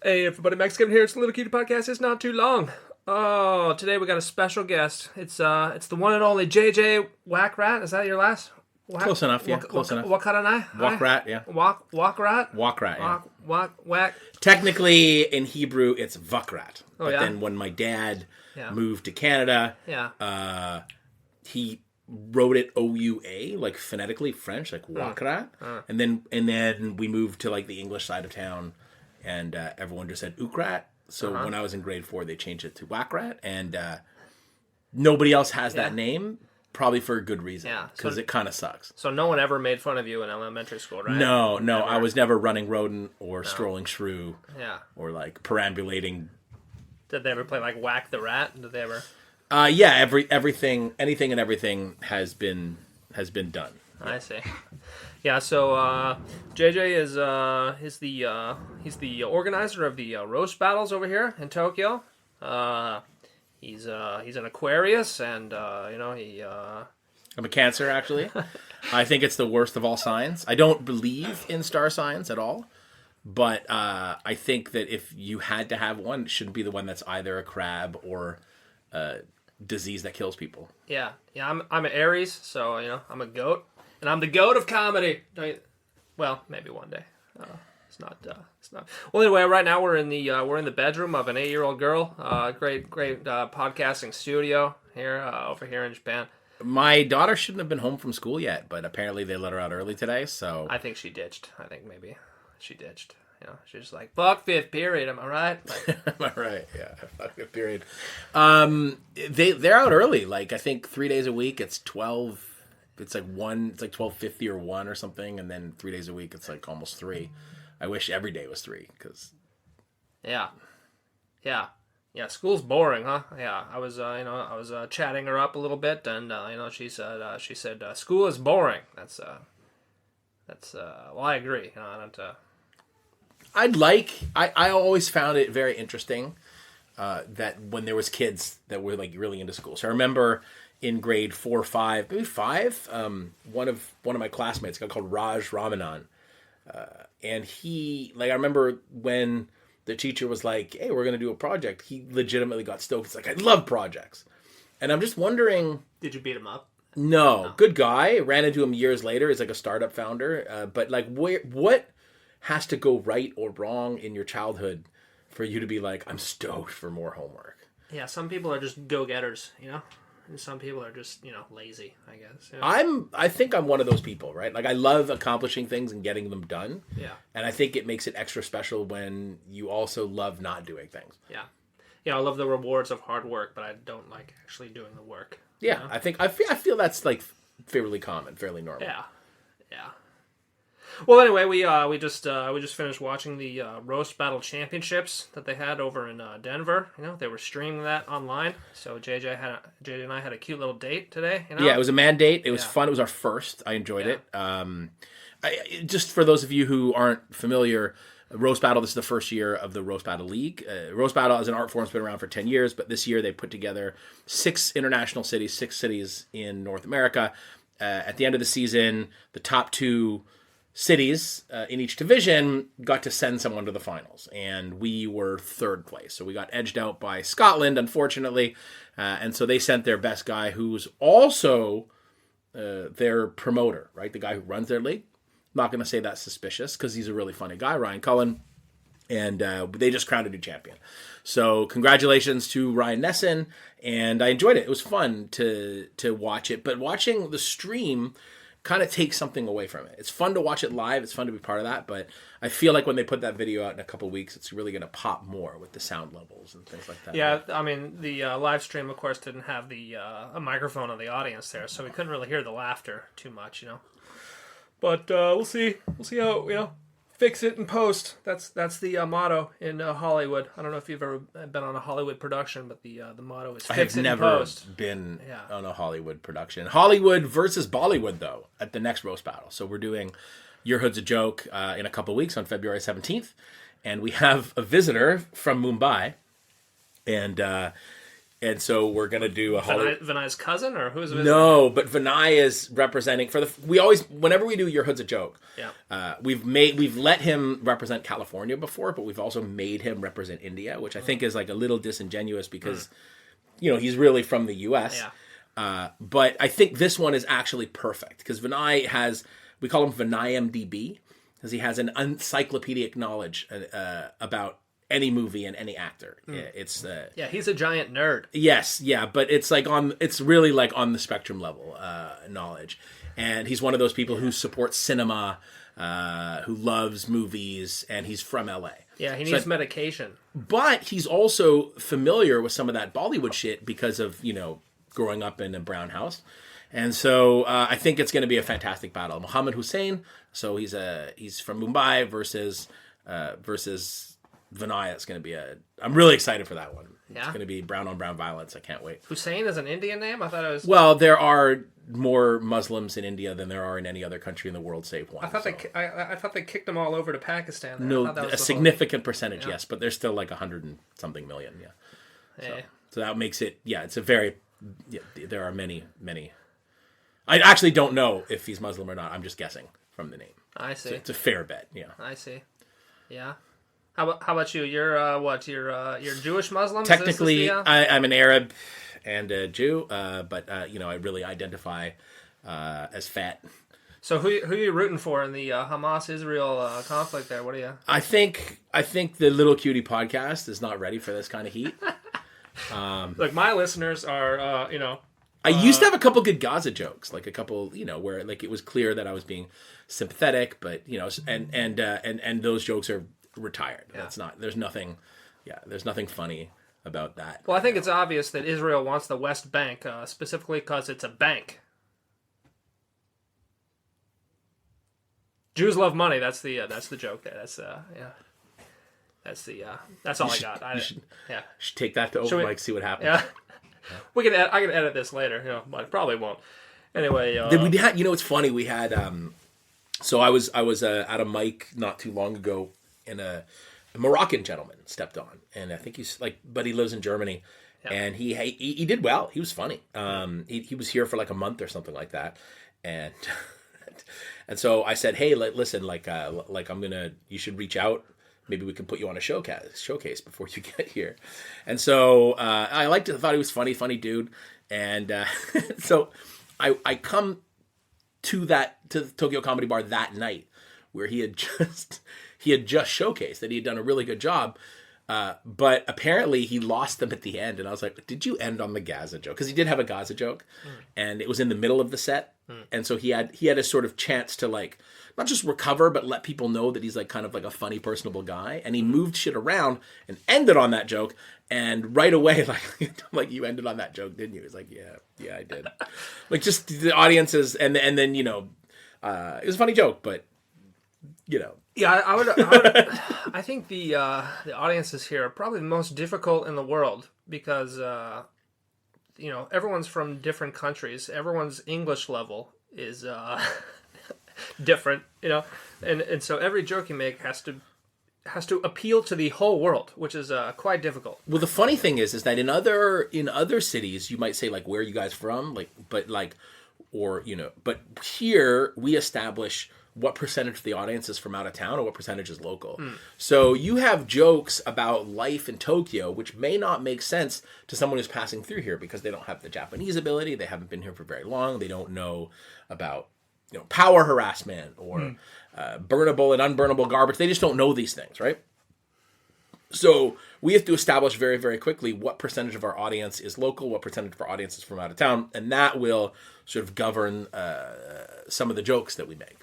Hey everybody, Mexican here. It's the Little Cutie Podcast. It's not too long. Oh, today we got a special guest. It's the one and only JJ Wakrat. Is that your last? Close enough, yeah. Close enough. Wakrat. Wakrat, yeah. Wakrat. Wakrat, yeah. Wak. Technically, in Hebrew, it's Wakrat. Oh, but yeah? then when my dad moved to Canada, he wrote it O-U-A, like phonetically French, like Wakrat. And then we moved to like the English side of town, and everyone just said Ukrat. So when I was in grade 4, they changed it to Wakrat, and nobody else has that name, probably for a good reason, because it kind of sucks. So no one ever made fun of you in elementary school, right? No, I was never running rodent or strolling shrew, or like perambulating. Did they ever play like Whack the Rat? Did they ever? Anything and everything has been done. I see. Yeah, so JJ he's the organizer of the roast battles over here in Tokyo. He's an Aquarius, and I'm a Cancer, actually. I think it's the worst of all signs. I don't believe in star signs at all, but I think that if you had to have one, it shouldn't be the one that's either a crab or a disease that kills people. Yeah. I'm an Aries, so I'm a goat. And I'm the goat of comedy. Well, maybe one day. It's not. Well, anyway, right now we're in the bedroom of an 8-year-old girl. Great podcasting studio here over here in Japan. My daughter shouldn't have been home from school yet, but apparently they let her out early today. So I think she ditched. She's just like, fuck 5th period. Am I right? Am I right? Yeah, fuck 5th period. They're out early. Like I think 3 days a week. It's 12. It's like 12:50 or 1 or something, and then 3 days a week it's like almost 3. I wish every day was 3 because. Yeah. School's boring, huh? Yeah, I was chatting her up a little bit, and she said school is boring. That's well, I agree. I always found it very interesting that when there was kids that were like really into school. So I remember in grade 4 or 5, maybe 5, one of my classmates, a guy called Raj Ramanan, and he, like, I remember when the teacher was like, "Hey, we're going to do a project," he legitimately got stoked. He's like, "I love projects," and I'm just wondering. Did you beat him up? No, good guy. Ran into him years later. He's like a startup founder, but like, what has to go right or wrong in your childhood for you to be like, "I'm stoked for more homework"? Yeah, some people are just go-getters, and some people are just, lazy, I guess. I think I'm one of those people, right? Like I love accomplishing things and getting them done. Yeah. And I think it makes it extra special when you also love not doing things. Yeah. Yeah, I love the rewards of hard work, but I don't like actually doing the work. Yeah, I feel that's like fairly common, fairly normal. Yeah. Well, anyway, we just finished watching the Roast Battle Championships that they had over in Denver. They were streaming that online. So JJ and I had a cute little date today. Yeah, it was a man date. It was fun. It was our first. I enjoyed it. Just for those of you who aren't familiar, Roast Battle, this is the first year of the Roast Battle League. Roast Battle as an art form has been around for 10 years, but this year they put together 6 international cities, 6 cities in North America. At the end of the season, the top 2 cities in each division got to send someone to the finals, and we were 3rd place. So we got edged out by Scotland, unfortunately, and so they sent their best guy, who's also their promoter, right? The guy who runs their league. I'm not going to say that's suspicious because he's a really funny guy, Ryan Cullen, and they just crowned a new champion. So congratulations to Ryan Nesson, and I enjoyed it. It was fun to watch it, but watching the stream kind of takes something away from it. It's fun to watch it live. It's fun to be part of that, but I feel like when they put that video out in a couple of weeks, it's really going to pop more with the sound levels and things like that. Yeah, I mean, the live stream, of course, didn't have a microphone on the audience there, so we couldn't really hear the laughter too much, But we'll see. We'll see how fix it in post. That's the motto in Hollywood. I don't know if you've ever been on a Hollywood production, but the motto is fix it in post. I have never been on a Hollywood production. Hollywood versus Bollywood, though, at the next roast battle. So we're doing Your Hood's a Joke in a couple of weeks on February 17th, and we have a visitor from Mumbai, and And so we're gonna do a Hollywood. Vinay's cousin, or who's visiting? No, but Vinay is representing for the. We always, whenever we do Your Hood's a Joke, we've let him represent California before, but we've also made him represent India, which I think is like a little disingenuous because, he's really from the U.S. Yeah. But I think this one is actually perfect because Vinay has, we call him Vinay MDB because he has an encyclopedic knowledge about any movie and any actor. It's he's a giant nerd. Yes, yeah, but it's like it's really like on the spectrum level knowledge, and he's one of those people who supports cinema, who loves movies, and he's from LA. Yeah, he needs medication, but he's also familiar with some of that Bollywood shit because of growing up in a brown house, and so I think it's going to be a fantastic battle. Mohammed Hussain, so he's from Mumbai versus Vinay. It's going to be I'm really excited for that one. Yeah. It's going to be brown on brown violence. I can't wait. Hussein is an Indian name? I thought it was... Well, there are more Muslims in India than there are in any other country in the world save one. I thought they kicked them all over to Pakistan. No, a significant percentage, yes, but there's still like 100 and something million, So that makes it, it's a very... Yeah, there are many. I actually don't know if he's Muslim or not. I'm just guessing from the name. I see. So it's a fair bet, yeah. I see. Yeah. How about you? You're what? You're Jewish Muslim? Technically, I'm an Arab and a Jew, but I really identify as fat. So who are you rooting for in the Hamas-Israel conflict there? What do you... I think the Little Cutie podcast is not ready for this kind of heat. Look, my listeners are, I used to have a couple good Gaza jokes, like a couple, where like it was clear that I was being sympathetic, but and those jokes are retired. Yeah. There's nothing funny about that. Well, I think it's obvious that Israel wants the West Bank, specifically because it's a bank. Jews love money. That's the joke there. That's all I got. Should take that to open mic, see what happens. Yeah. I can edit this later, but I probably won't. Anyway, we had, it's funny. We had so I was at a mic not too long ago, and a Moroccan gentleman stepped on, and I think but he lives in Germany, and he did well. He was funny. He was here for like a month or something like that, and and so I said, hey, listen, you should reach out. Maybe we can put you on a showcase before you get here. And so I thought he was funny dude. And so I come to the Tokyo Comedy Bar that night where he had just showcased that he had done a really good job. But apparently he lost them at the end. And I was like, did you end on the Gaza joke? Because he did have a Gaza joke. And it was in the middle of the set. And so he had a sort of chance to not just recover, but let people know that he's kind of like a funny, personable guy. And he moved shit around and ended on that joke. And right away, like you ended on that joke, didn't you? He's like, yeah, I did. Just the audiences, and then it was a funny joke, but Yeah, I would I think the audiences here are probably the most difficult in the world because everyone's from different countries. Everyone's English level is different, and so every joke you make has to appeal to the whole world, which is quite difficult. Well, the funny thing is that in other cities you might say where are you guys from, but here we establish what percentage of the audience is from out of town or what percentage is local. So you have jokes about life in Tokyo, which may not make sense to someone who's passing through here because they don't have the Japanese ability. They haven't been here for very long. They don't know about, power harassment or burnable and unburnable garbage. They just don't know these things, right? So we have to establish very, very quickly what percentage of our audience is local, what percentage of our audience is from out of town, and that will sort of govern some of the jokes that we make.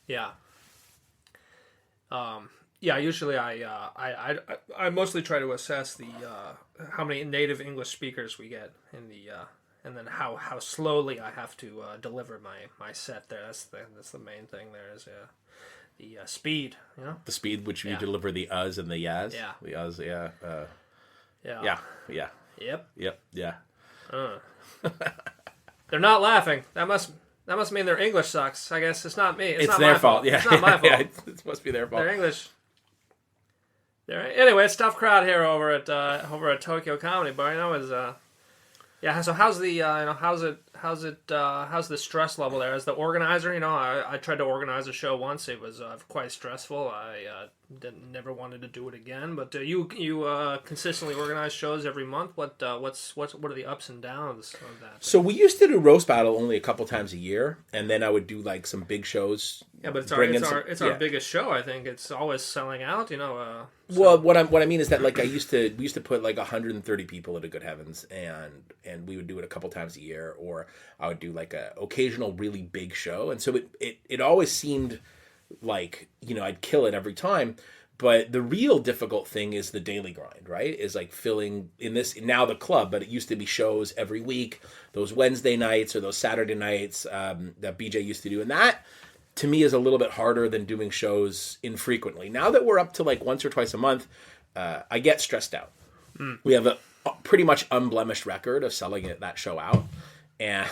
Yeah. Usually I mostly try to assess the how many native English speakers we get in the and then how slowly I have to deliver my set there. That's the main thing there is the speed, The speed which you deliver the uhs and the yas. Yeah. The uhs, yeah. Yeah. Yep. Yeah. They're not laughing. That must mean their English sucks. I guess it's not me. It's not their my fault. Yeah. It's not my fault. It must be their fault. Their English. Anyway, it's a tough crowd here over at Tokyo Comedy Bar. Yeah. So how's the how's the stress level there? As the organizer, I tried to organize a show once. It was quite stressful. I never wanted to do it again. But you consistently organize shows every month. What are the ups and downs of that? So we used to do roast battle only a couple times a year, and then I would do like some big shows. Yeah, but it's our biggest show. I think it's always selling out. So. Well, what I mean is that like we used to put like 130 people at a Good Heavens, and we would do it a couple times a year, or I would do like a occasional really big show, and so it always seemed like I'd kill it every time. But the real difficult thing is the daily grind, right? Is like filling in this now the club, but it used to be shows every week, those Wednesday nights or those Saturday nights that BJ used to do, and that to me is a little bit harder than doing shows infrequently. Now that we're up to like once or twice a month, I get stressed out. We have a pretty much unblemished record of selling that show out, and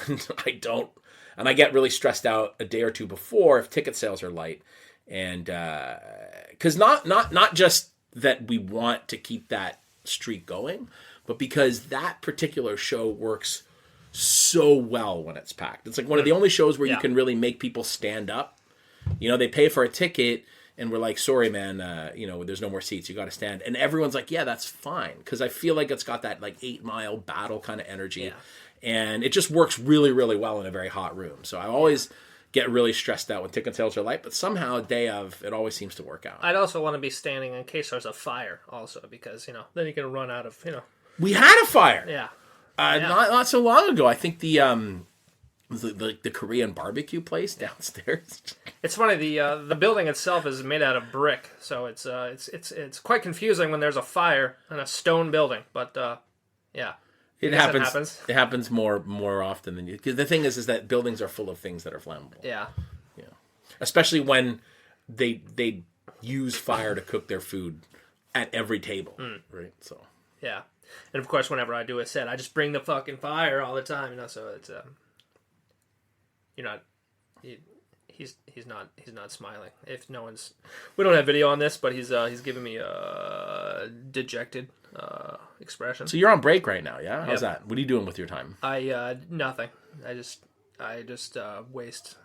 I get really stressed out a day or two before if ticket sales are light, and because not just that we want to keep that streak going, but because that particular show works so well when it's packed. It's like one of the only shows where you can really make people stand up. They pay for a ticket and we're like, sorry, man, there's no more seats. You got to stand. And everyone's like, yeah, that's fine. Because I feel like it's got that like 8 Mile battle kind of energy. Yeah. And it just works really, really well in a very hot room. So I always get really stressed out when ticket sales are light, but somehow day of, it always seems to work out. I'd also want to be standing in case there's a fire also, because, then you can run out of, We had a fire. Yeah. Not so long ago. I think the Korean barbecue place downstairs. It's funny. The building itself is made out of brick, so it's quite confusing when there's a fire in a stone building. But yeah, it happens. It happens more often than you. Because the thing is that buildings are full of things that are flammable. Yeah. Especially when they use fire to cook their food at every table, right? So. Yeah. And of course, whenever I do a set, I just bring the fucking fire all the time, so it's he's not smiling. If no one's, we don't have video on this, but he's giving me a dejected expression. So you're on break right now, yeah? How's that? What are you doing with your time? Nothing. I just waste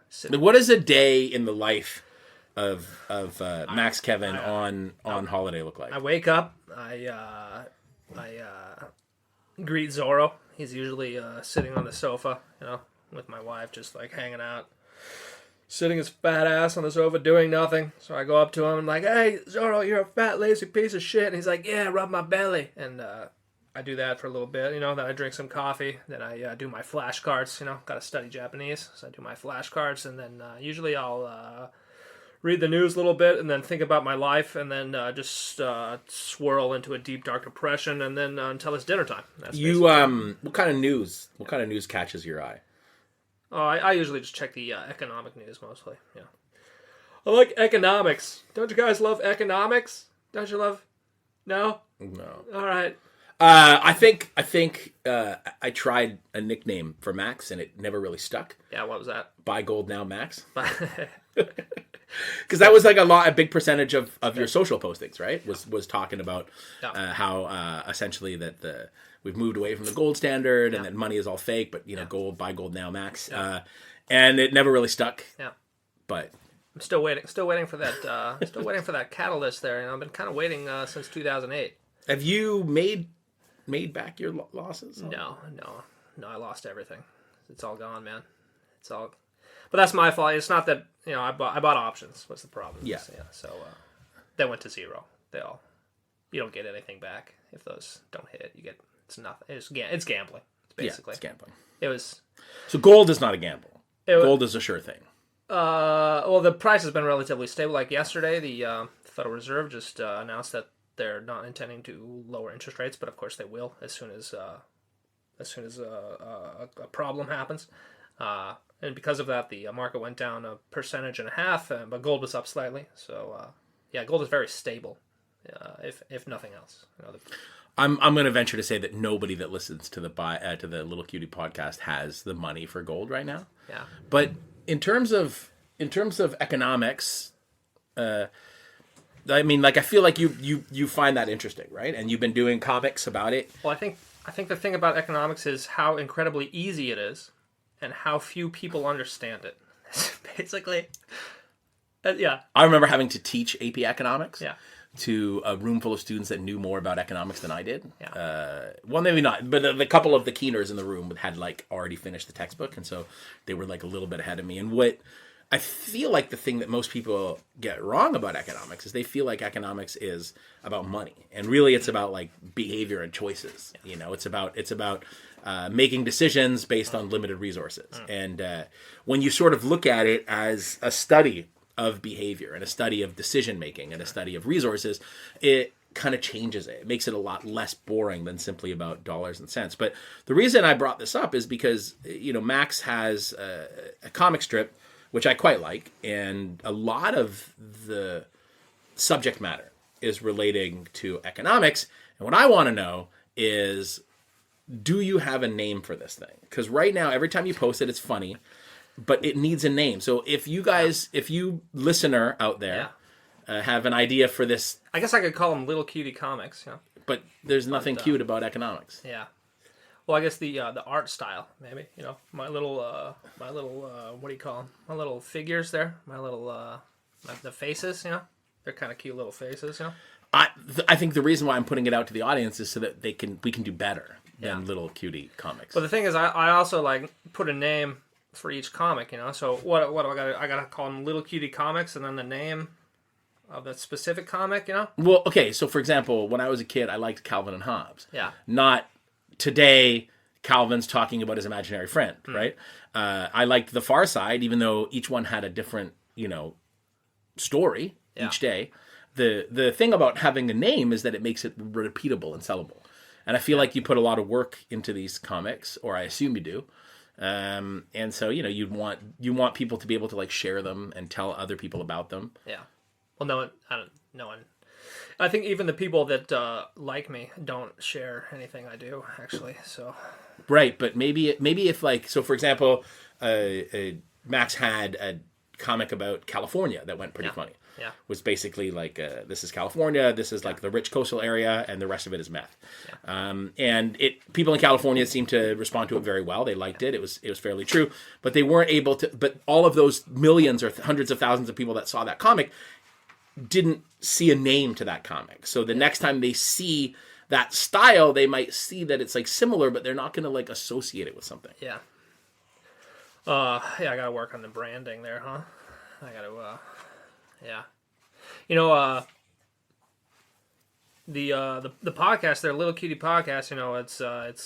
sitting. What is a day in the life of Max Kevin on holiday look like? I wake up. I greet Zorro. He's usually sitting on the sofa, with my wife, just like hanging out, sitting his fat ass on the sofa doing nothing. So I go up to him and like, "Hey, Zorro, you're a fat lazy piece of shit." And he's like, "Yeah, rub my belly." And I do that for a little bit, then I drink some coffee. Then I do my flashcards. Got to study Japanese, so I do my flashcards, and then usually I'll read the news a little bit, and then think about my life, and then just swirl into a deep dark depression, and then until it's dinner time. That's what kind of news? What kind of news catches your eye? Oh, I usually just check the economic news mostly. Yeah, I like economics. Don't you guys love economics? Don't you love? No. All right. I think I tried a nickname for Max, and it never really stuck. Yeah, what was that? Buy gold now, Max. Because that was like a big percentage of your social postings, right? Was talking about how essentially that we've moved away from the gold standard and that money is all fake, but gold, buy gold now, Max. And it never really stuck. Yeah. But I'm still waiting for that. Still waiting for that catalyst there. I've been kind of waiting since 2008. Have you made back your losses? No. I lost everything. It's all gone, man. It's all. But that's my fault. It's not that I bought options. What's the problem? Yeah. So they went to zero. You don't get anything back if those don't hit. It's nothing. It's gambling. Basically, it's gambling. It was. So gold is not a gamble. Gold is a sure thing. Well, the price has been relatively stable. Like yesterday, the Federal Reserve just announced that they're not intending to lower interest rates, but of course they will as soon as a problem happens. And because of that, the market went down 1.5%, but gold was up slightly. So gold is very stable, if nothing else. I'm going to venture to say that nobody that listens to the Little Cutie podcast has the money for gold right now. Yeah. But in terms of economics, I mean, like, I feel like you find that interesting, right? And you've been doing comics about it. Well, I think the thing about economics is how incredibly easy it is, and how few people understand it. Basically, yeah. I remember having to teach AP economics. Yeah. To a room full of students that knew more about economics than I did. Yeah. Well, maybe not, but the couple of the keeners in the room had like already finished the textbook, and so they were like a little bit ahead of me. And what I feel like the thing that most people get wrong about economics is they feel like economics is about money, and really it's about like behavior and choices. Yeah. You know, it's about making decisions based on limited resources. And when you sort of look at it as a study of behavior and a study of decision making and a study of resources, it kind of changes it. It makes it a lot less boring than simply about dollars and cents. But the reason I brought this up is because, you know, Max has a comic strip, which I quite like, and a lot of the subject matter is relating to economics. And what I want to know is, do you have a name for this thing? Because right now, every time you post it, it's funny, but it needs a name. So if you guys, if you listener out there have an idea for this, I guess I could call them Little Cutie Comics. Yeah. but there's nothing cute about economics. Yeah. Well, I guess the art style, maybe. You know, my little what do you call them? My little figures there. My little the faces. You know, they're kind of cute little faces. You know. I think the reason why I'm putting it out to the audience is so that we can do better than Little Cutie Comics. But the thing is, I also like put a name for each comic, you know. So what do I gotta call them? Little Cutie Comics, and then the name of the specific comic, you know. Well, okay. So for example, when I was a kid, I liked Calvin and Hobbes. Yeah. Not today. Calvin's talking about his imaginary friend, right? I liked The Far Side, even though each one had a different, you know, story each day. The thing about having a name is that it makes it repeatable and sellable. And I feel like you put a lot of work into these comics, or I assume you do. And so, you know, you want people to be able to like share them and tell other people about them. Yeah. Well, no one. I think even the people that like me don't share anything I do, actually. So. Right, but maybe if like, so for example, Max had a comic about California that went pretty funny. Yeah. Was basically like, this is California, this is like the rich coastal area, and the rest of it is meth. Yeah. And people in California seemed to respond to it very well. They liked it. It was fairly true, but they weren't able to. But all of those millions or hundreds of thousands of people that saw that comic didn't see a name to that comic. So the next time they see that style, they might see that it's like similar, but they're not going to like associate it with something. Yeah. I got to work on the branding there, huh? I got to. Yeah, you know, the podcast, their Little Cutie podcast. You know, it's sort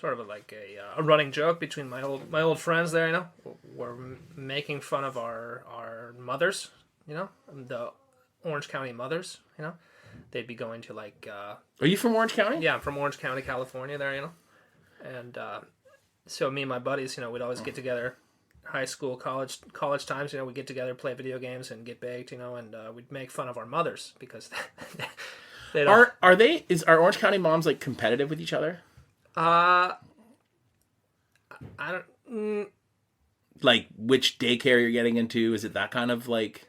of like a running joke between my old friends there. You know, we're making fun of our mothers. You know, the Orange County mothers. You know, they'd be going to like. Are you from Orange County? Yeah, I'm from Orange County, California. There, you know, and so me and my buddies, you know, we'd always get together. High school, college times, you know, we get together, play video games, and get baked, you know, and we'd make fun of our mothers because they don't. Are Orange County moms like competitive with each other? I don't. Like which daycare you're getting into? Is it that kind of like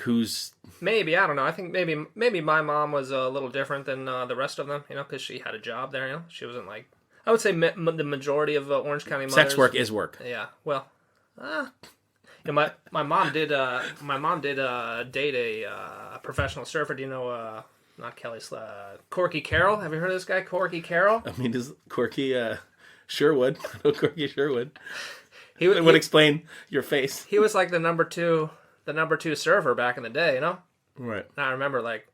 who's? Maybe, I don't know. I think maybe my mom was a little different than the rest of them, you know, because she had a job there. You know, she wasn't like. I would say the majority of Orange County mothers. Sex work is work. Yeah, well. You know, my mom did date a professional surfer. Do you know not Kelly Corky Carroll? Have you heard of this guy, Corky Carroll? I mean, is Corky Sherwood? Corky Sherwood. He would explain your face. He was like the number two surfer back in the day, you know. Right. And I remember like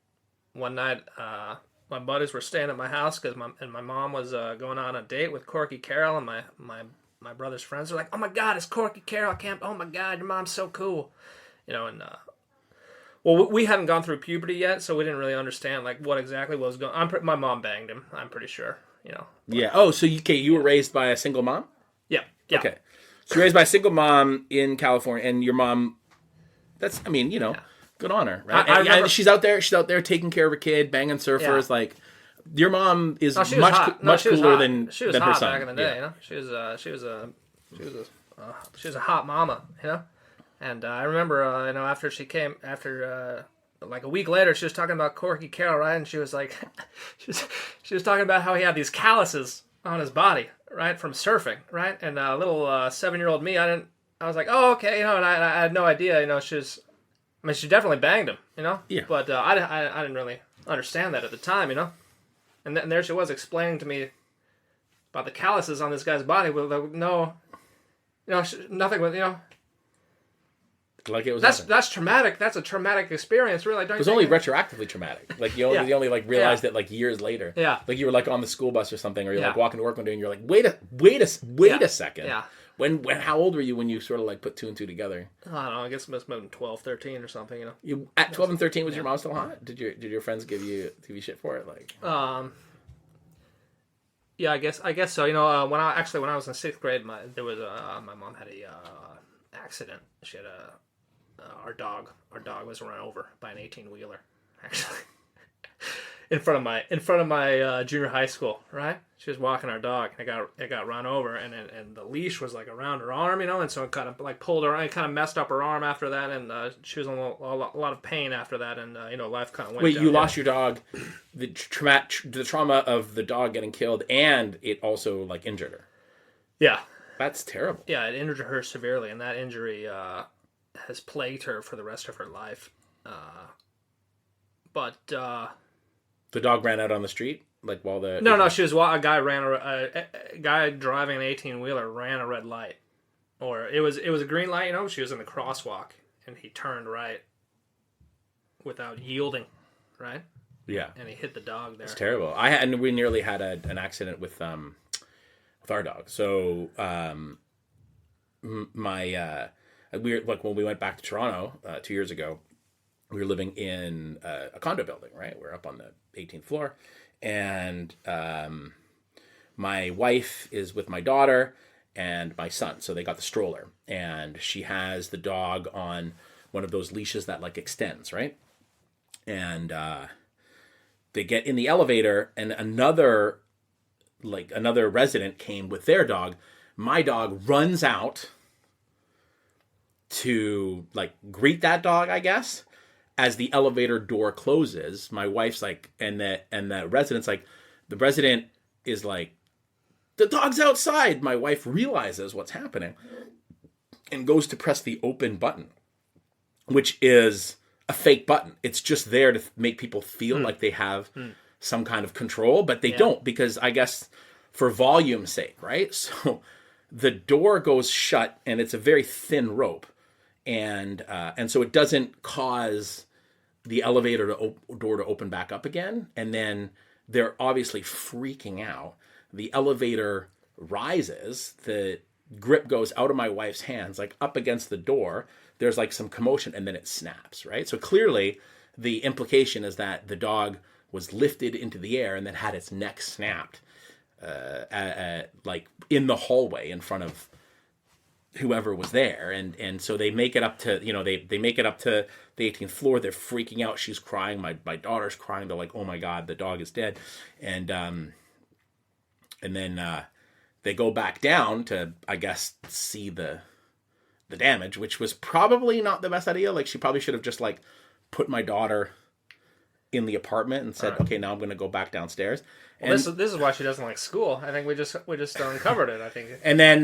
one night my buddies were staying at my house because my mom was going on a date with Corky Carroll, and my brother's friends were like, "Oh my God, it's Corky Carroll! Oh my God, your mom's so cool," you know. And well, we hadn't gone through puberty yet, so we didn't really understand like what exactly was going. My mom banged him. I'm pretty sure, you know. Yeah. Oh, so you were raised by a single mom? Yeah. Okay. So you're raised by a single mom in California, and your mom. That's, I mean, you know, good on her, right? And she's out there taking care of her kid, banging surfers, like. Your mom is much cooler than her son. She was hot back in the day, you know. She was a hot mama, you know. And I remember, after like a week later, she was talking about Corky Carroll, right? And she was like, she was talking about how he had these calluses on his body, right, from surfing, right? And little 7-year-old me, I was like, oh, okay, and I had no idea, she definitely banged him, Yeah. But I didn't really understand that at the time, And there she was explaining to me about the calluses on this guy's body with no, nothing with, Like it was that's traumatic. That's a traumatic experience, really. Don't it was only retroactively traumatic. Like you only like realized it like years later. Yeah. Like you were like on the school bus or something, or you're Yeah. like walking to work one day, and you're like, wait a second. Yeah. When how old were you when you sort of like put 2 and 2 together? I don't know. I guess it must have been 12, 13 or something. You at 12 and 13 was your mom still hot? Did your friends give you shit for it? Like yeah, I guess so. When I was in 6th grade, my mom had a accident. She had our dog was run over by an 18-wheeler, actually, in front of my junior high school. Right, she was walking our dog, and it got run over, and the leash was like around her arm, and so it kind of like pulled her, it kind of messed up her arm after that, and she was in a lot of pain after that, and life kind of went. Wait, downhill. you lost your dog, the trauma of the dog getting killed, and it also like injured her. Yeah, that's terrible. Yeah, it injured her severely, and that injury has plagued her for the rest of her life. But the dog ran out on the street, like while the no, she was a guy a guy driving an 18-wheeler ran a red light, or it was a green light. She was in the crosswalk, and he turned right without yielding, right? Yeah, and he hit the dog there. It's terrible. We nearly had an accident with our dog. So we were like when we went back to Toronto 2 years ago. We were living in a condo building, right? We're up on the 18th floor, and my wife is with my daughter and my son. So they got the stroller, and she has the dog on one of those leashes that like extends, right? And they get in the elevator, and another resident came with their dog. My dog runs out to like greet that dog, I guess. As the elevator door closes, my wife's like, and the resident's like, the resident is like, the dog's outside. My wife realizes what's happening and goes to press the open button, which is a fake button. It's just there to make people feel like they have some kind of control, but they don't, because I guess for volume's sake, right? So the door goes shut, and it's a very thin rope, and so it doesn't cause the elevator door to open back up again. And then they're obviously freaking out. The elevator rises, the grip goes out of my wife's hands, like up against the door. There's like some commotion, and then it snaps, right? So clearly the implication is that the dog was lifted into the air and then had its neck snapped, like in the hallway in front of whoever was there, and so they make it up to they make it up to the 18th floor. They're freaking out. She's crying. My daughter's crying. They're like, oh my god, the dog is dead, and then they go back down to, I guess, see the damage, which was probably not the best idea. Like she probably should have just like put my daughter in the apartment and said, okay, now I'm going to go back downstairs. Well, this is why she doesn't like school. I think we just uncovered it, I think. And then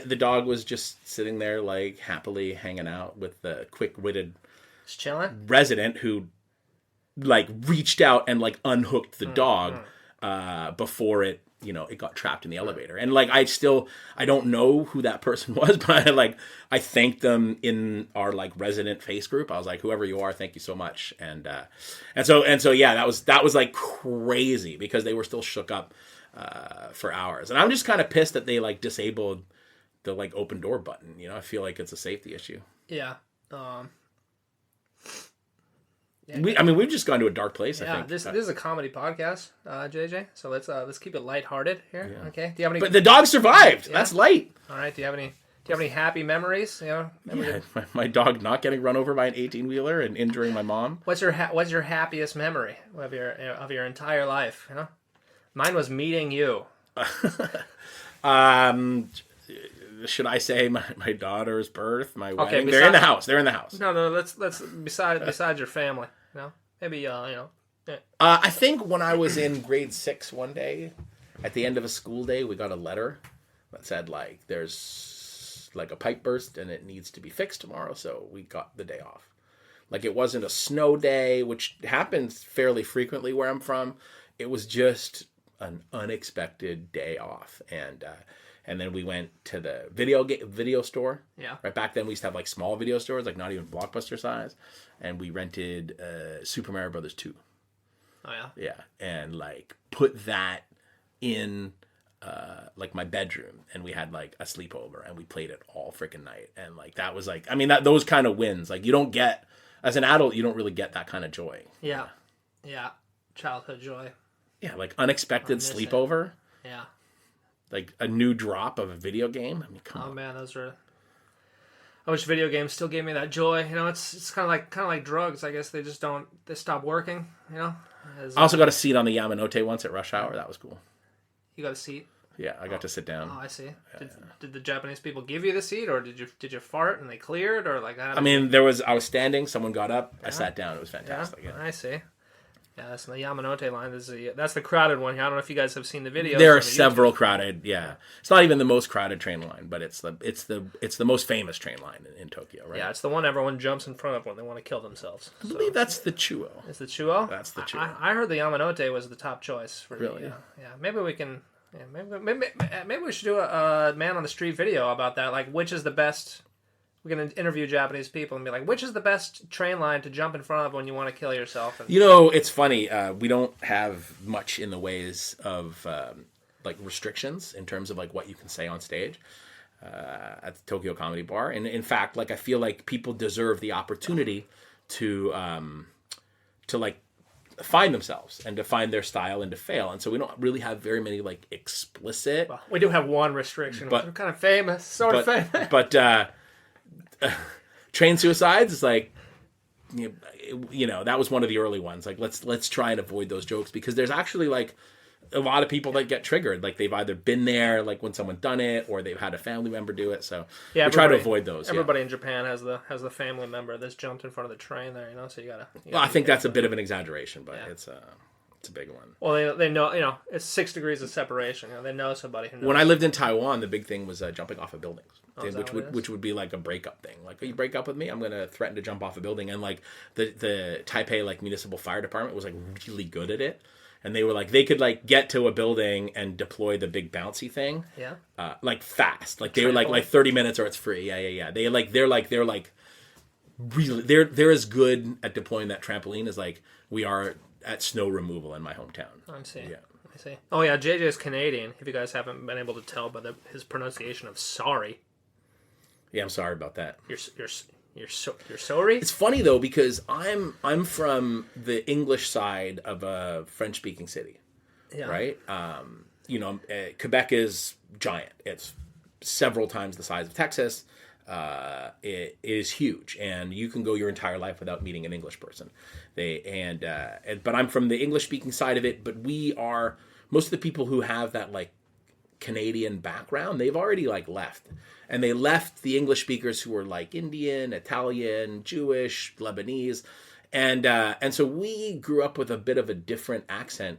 the dog was just sitting there like happily hanging out with the quick-witted just chilling resident who like reached out and like unhooked the dog before it got trapped in the elevator. And like I don't know who that person was, but I thanked them in our like resident face group. I was like, whoever you are, thank you so much. And so yeah, that was like crazy, because they were still shook up for hours. And I'm just kind of pissed that they like disabled the like open door button. I feel like it's a safety issue. Yeah. We've just gone to a dark place. Yeah, I think this is a comedy podcast, JJ. So let's keep it lighthearted here. Yeah. Okay. Do you have any? But the dog survived. Yeah. That's light. All right. Do you have any happy memories? My dog not getting run over by an 18-wheeler and injuring my mom. What's your happiest memory of your entire life? Uh, Mine was meeting you. should I say my daughter's birth, my Okay, wedding? They're in the house. They're in the house. No, let's besides your family, you know, maybe Yeah. I think when I was in grade 6 one day, at the end of a school day, we got a letter that said like there's like a pipe burst and it needs to be fixed tomorrow, so we got the day off. Like it wasn't a snow day, which happens fairly frequently where I'm from. It was just an unexpected day off, and then we went to the video store. Yeah. Right back then, we used to have like small video stores, like not even Blockbuster size, and we rented Super Mario Brothers 2. Oh yeah. Yeah, and like put that in like my bedroom, and we had like a sleepover, and we played it all freaking night, and like that was like, I mean, those kind of wins, like you don't get as an adult, you don't really get that kind of joy. Yeah. Yeah. Childhood joy. Yeah, like unexpected sleepover. Yeah. Like a new drop of a video game. I mean, come on. Oh man, those were. I wish video games still gave me that joy. You know, it's kind of like drugs. I guess they stop working. You know. I also got a seat on the Yamanote once at rush hour. That was cool. You got a seat. Yeah, I got to sit down. Oh, I see. Did the Japanese people give you the seat, or did you fart and they cleared, or like? I mean, I was standing. Someone got up. I sat down. It was fantastic. Yeah, I see. Yeah, that's the Yamanote line. That's the crowded one. I don't know if you guys have seen the videos. There are several crowded. Yeah, it's not even the most crowded train line, but it's the most famous train line in Tokyo, right? Yeah, it's the one everyone jumps in front of when they want to kill themselves. I believe that's the Chuo. It's the Chuo. That's the Chuo. I heard the Yamanote was the top choice for really. Yeah, maybe we can. Yeah, maybe we should do a man on the street video about that. Like, which is the best? We're going to interview Japanese people and be like, which is the best train line to jump in front of when you want to kill yourself? And... You know, it's funny. We don't have much in the ways of like restrictions in terms of like what you can say on stage at the Tokyo Comedy Bar. And in fact, like I feel like people deserve the opportunity to like find themselves and to find their style and to fail. And so we don't really have very many like explicit. Well, we do have one restriction. We're kind of famous, sort of famous. But train suicides is like, you know, that was one of the early ones. Like let's try and avoid those jokes, because there's actually like a lot of people that get triggered. Like they've either been there, like when someone done it, or they've had a family member do it. So we try to avoid those. Everybody in Japan has the family member that's jumped in front of the train there, you know. So you gotta well, I think that's a bit of an exaggeration, but it's a big one. Well, they know, you know, it's 6 degrees of separation. You know, they know somebody who knows. When I lived in Taiwan, the big thing was jumping off of buildings, which would be like a breakup thing. Like, you break up with me, I'm gonna threaten to jump off a building. And like the Taipei like municipal fire department was like really good at it, and they were like they could like get to a building and deploy the big bouncy thing, like fast. Like they were like 30 minutes or it's free. Yeah. They're really they're as good at deploying that trampoline as like we are at snow removal in my hometown. I see. Yeah. I see. Oh yeah, JJ is Canadian. If you guys haven't been able to tell by his pronunciation of sorry. Yeah, I'm sorry about that. You're sorry. It's funny though, because I'm from the English side of a French speaking city. Yeah. Right. You know, Quebec is giant. It's several times the size of Texas. It is huge, and you can go your entire life without meeting an English person. But I'm from the English speaking side of it. But most of the people who have that like Canadian background, they've already like left, and they left the English speakers who were like Indian, Italian, Jewish, Lebanese, and so we grew up with a bit of a different accent,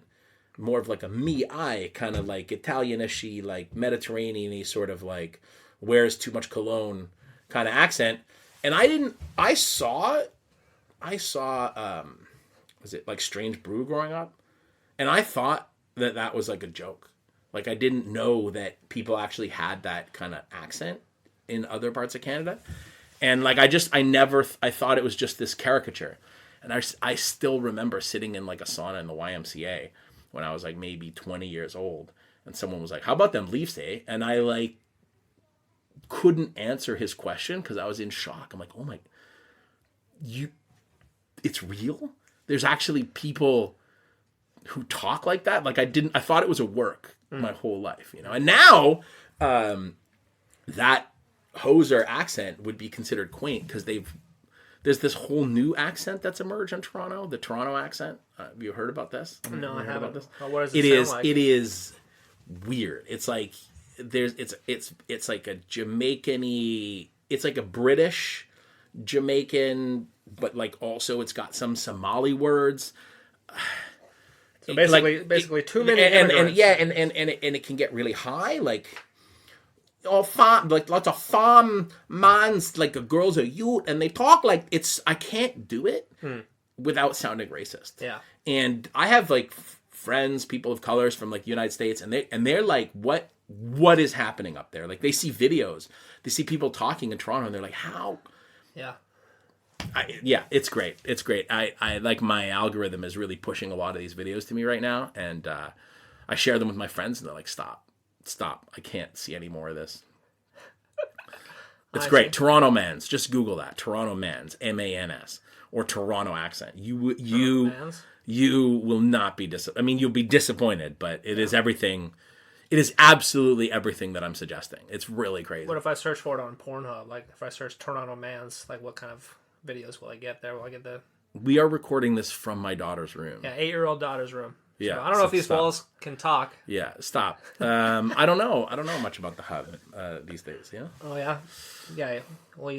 more of like a I kind of like Italianishy, like Mediterranean-y sort of like wears too much cologne kind of accent. And I saw was it like Strange Brew growing up, and I thought that was like a joke. Like I didn't know that people actually had that kind of accent in other parts of Canada. And like I thought it was just this caricature. And I still remember sitting in like a sauna in the YMCA when I was like maybe 20 years old, and someone was like, "How about them Leafs, eh?" And I like couldn't answer his question because I was in shock. I'm like, "Oh my, it's real? There's actually people who talk like that?" Like I thought it was a work my whole life, you know. And now that hoser accent would be considered quaint because there's this whole new accent that's emerged in Toronto, the Toronto accent. Have you heard about this? No, I haven't. About this? What does it sound like? It is weird. It's like it's like a Jamaican-y, it's like a British Jamaican, but like also it's got some Somali words. So basically too many immigrants. And it can get really high, like farm, like lots of farm mans, like girls are youth, and they talk like I can't do it without sounding racist. Yeah. And I have like friends, people of colors from like the United States, and they're like, what is happening up there? Like they see videos, they see people talking in Toronto, and they're like, how? Yeah. It's great. It's great. I like my algorithm is really pushing a lot of these videos to me right now, and I share them with my friends, and they're like, stop. I can't see any more of this. It's great. Toronto Mans. Just Google that. Toronto Mans. MANS. Or Toronto accent. You will not be I mean, you'll be disappointed, but it is everything. It is absolutely everything that I'm suggesting. It's really crazy. What if I search for it on Pornhub? Like if I search Toronto Mans, like what kind of videos will I get there? Will I get the... We are recording this from my daughter's room. Yeah, 8-year-old daughter's room. Yeah, so I don't know if these walls can talk. Yeah, stop. I don't know. I don't know much about the hub these days. Yeah. Oh yeah, yeah. Well,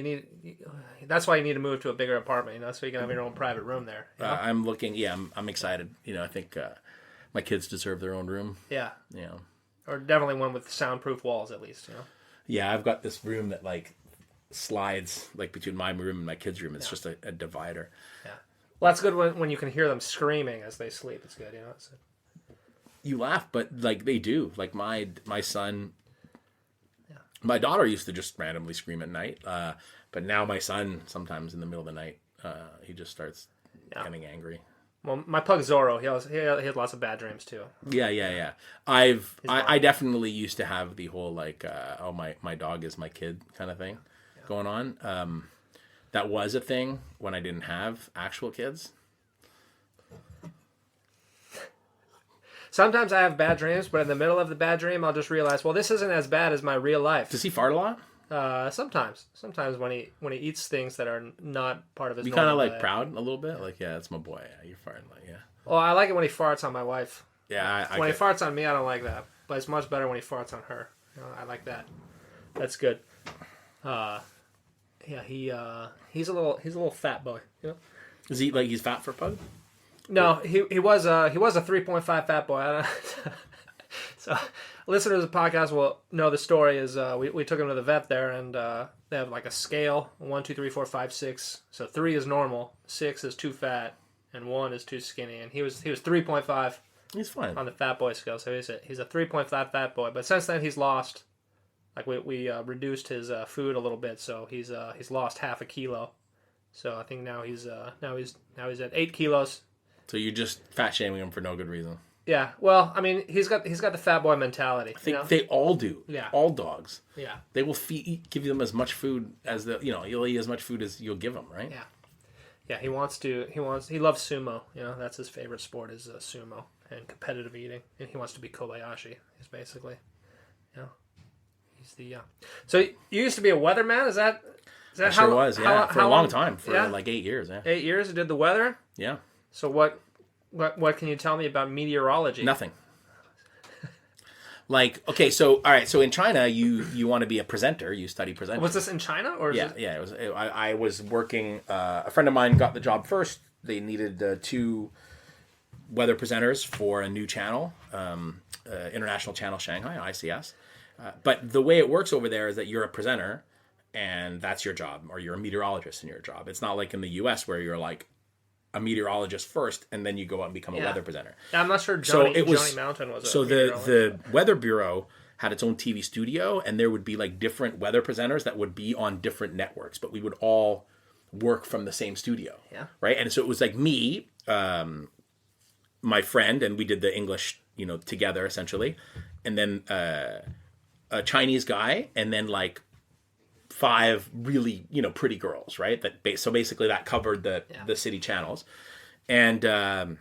that's why you need to move to a bigger apartment, so you can have your own private room there. I'm looking. Yeah, I'm excited. I think my kids deserve their own room. Yeah. Yeah. Or definitely one with soundproof walls, at least. Yeah, I've got this room that like slides like between my room and my kids' room. It's just a divider. Yeah. Well, that's good when you can hear them screaming as they sleep. It's good, You laugh, but like they do. Like my son, my daughter used to just randomly scream at night, but now my son sometimes in the middle of the night he just starts getting angry. Well, my pug Zorro, he has lots of bad dreams too. Yeah. I definitely used to have the whole like my dog is my kid kind of thing going on. That was a thing when I didn't have actual kids. Sometimes I have bad dreams, but in the middle of the bad dream, I'll just realize, well, this isn't as bad as my real life. Does he fart a lot? Sometimes when he eats things that are not part of his. You kind of like proud a little bit, like that's my boy. Yeah, you're farting like Well, I like it when he farts on my wife. Yeah, when he farts on me, I don't like that. But it's much better when he farts on her. I like that. That's good. Yeah, he's a little fat boy. Is he like he's fat for a pug? No, he was a 3.5 fat boy. I don't So, listeners of the podcast will know the story. Is we took him to the vet there, and they have like a scale: 1, 2, 3, 4, 5, 6. So 3 is normal, 6 is too fat, and 1 is too skinny. And he was 3.5. He's fine on the fat boy scale. So he's a 3.5 fat boy. But since then he's lost. Like we reduced his food a little bit, so he's lost half a kilo. So I think now he's at 8 kilos. So you're just fat shaming him for no good reason. Yeah, well, I mean, he's got the fat boy mentality. I think they all do. Yeah, all dogs. Yeah, they will give them as much food as you'll eat as much food as you'll give them, right? Yeah, yeah. He loves sumo. That's his favorite sport is sumo and competitive eating, and he wants to be Kobayashi. Is basically, he's the. So you used to be a weatherman. Is that I sure was. Yeah, for a long time, for like 8 years. Yeah, 8 years. You did the weather. Yeah. So what can you tell me about meteorology? Nothing. Okay, so all right, so in China, you want to be a presenter, you study presenting. Was this in China or? It was. I was working. A friend of mine got the job first. They needed 2 weather presenters for a new channel, International Channel Shanghai (ICS). But the way it works over there is that you're a presenter, and that's your job, or you're a meteorologist in your job. It's not like in the U.S. where you're like a meteorologist first, and then you go out and become a weather presenter. I'm not sure Johnny Mountain was a meteorologist. The Weather Bureau had its own TV studio, and there would be like different weather presenters that would be on different networks, but we would all work from the same studio. Yeah. Right? And so it was like me, my friend, and we did the English, together essentially, and then a Chinese guy, and then like 5 really, pretty girls, right? So basically that covered the city channels. And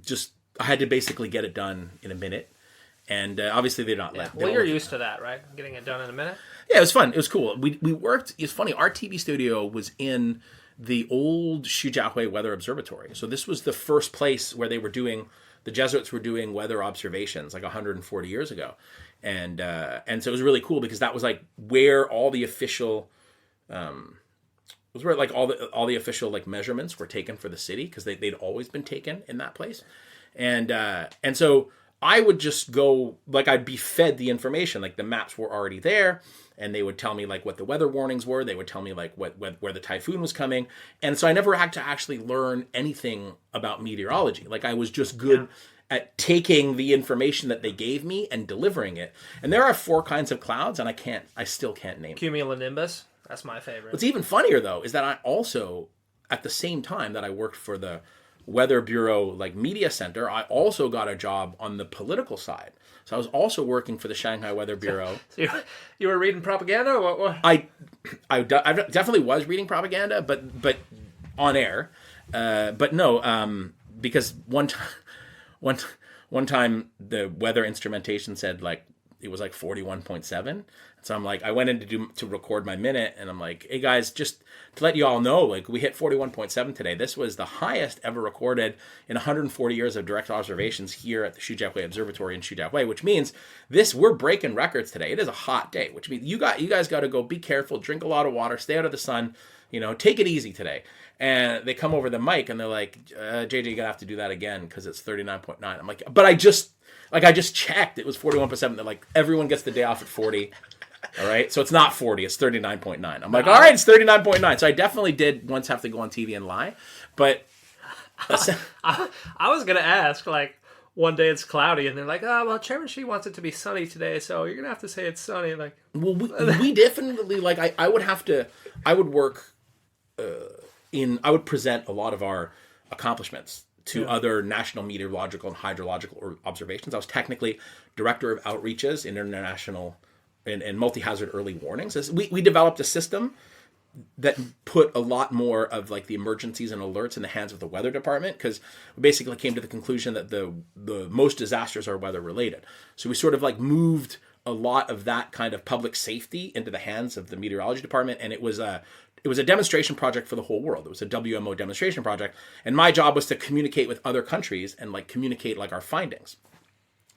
just, I had to basically get it done in a minute. And obviously they're not Well, you're used to that, right? Getting it done in a minute? Yeah, it was fun. It was cool. We worked, it's funny, our TV studio was in the old Shijiahui Weather Observatory. So this was the first place where the Jesuits were doing weather observations like 140 years ago. And so it was really cool because that was like where all the official, all the official like measurements were taken for the city, because they'd always been taken in that place. And so I would just go, like, I'd be fed the information, like the maps were already there, and they would tell me like what the weather warnings were. They would tell me like where the typhoon was coming. And so I never had to actually learn anything about meteorology. Like, I was just good at taking the information that they gave me and delivering it. And there are 4 kinds of clouds, and I still can't name them. Cumulonimbus, that's my favorite. What's even funnier though is that I also, at the same time that I worked for the Weather Bureau like media center, I also got a job on the political side. So I was also working for the Shanghai Weather Bureau. So you were reading propaganda, or what? I definitely was reading propaganda, but on air. But no, because one time the weather instrumentation said like it was like 41.7. So I'm like, I went in to record my minute, and I'm like, hey guys, just to let you all know, like, we hit 41.7 today. This was the highest ever recorded in 140 years of direct observations here at the Shijiahui Observatory in Shijiahui, which means we're breaking records today. It is a hot day, which means you guys got to go be careful, drink a lot of water, stay out of the sun, take it easy today. And they come over the mic and they're like, JJ, you're gonna have to do that again because it's 39.9. I'm like, but I just checked, it was 41.7. They're like, everyone gets the day off at 40. All right, so it's not 40, it's 39.9. I'm like, all right, it's 39.9. So I definitely did once have to go on TV and lie, but I was gonna ask, like, one day it's cloudy, and they're like, oh, well, Chairman Xi wants it to be sunny today, so you're gonna have to say it's sunny. Like, well, we definitely, like, I would work I would present a lot of our accomplishments to other national meteorological and hydrological observations. I was technically director of outreaches in international and multi-hazard early warnings. We developed a system that put a lot more of like the emergencies and alerts in the hands of the weather department, because we basically came to the conclusion that the most disasters are weather related. So we sort of like moved a lot of that kind of public safety into the hands of the meteorology department, and it was a demonstration project for the whole world. It was a WMO demonstration project, and my job was to communicate with other countries and like communicate like our findings.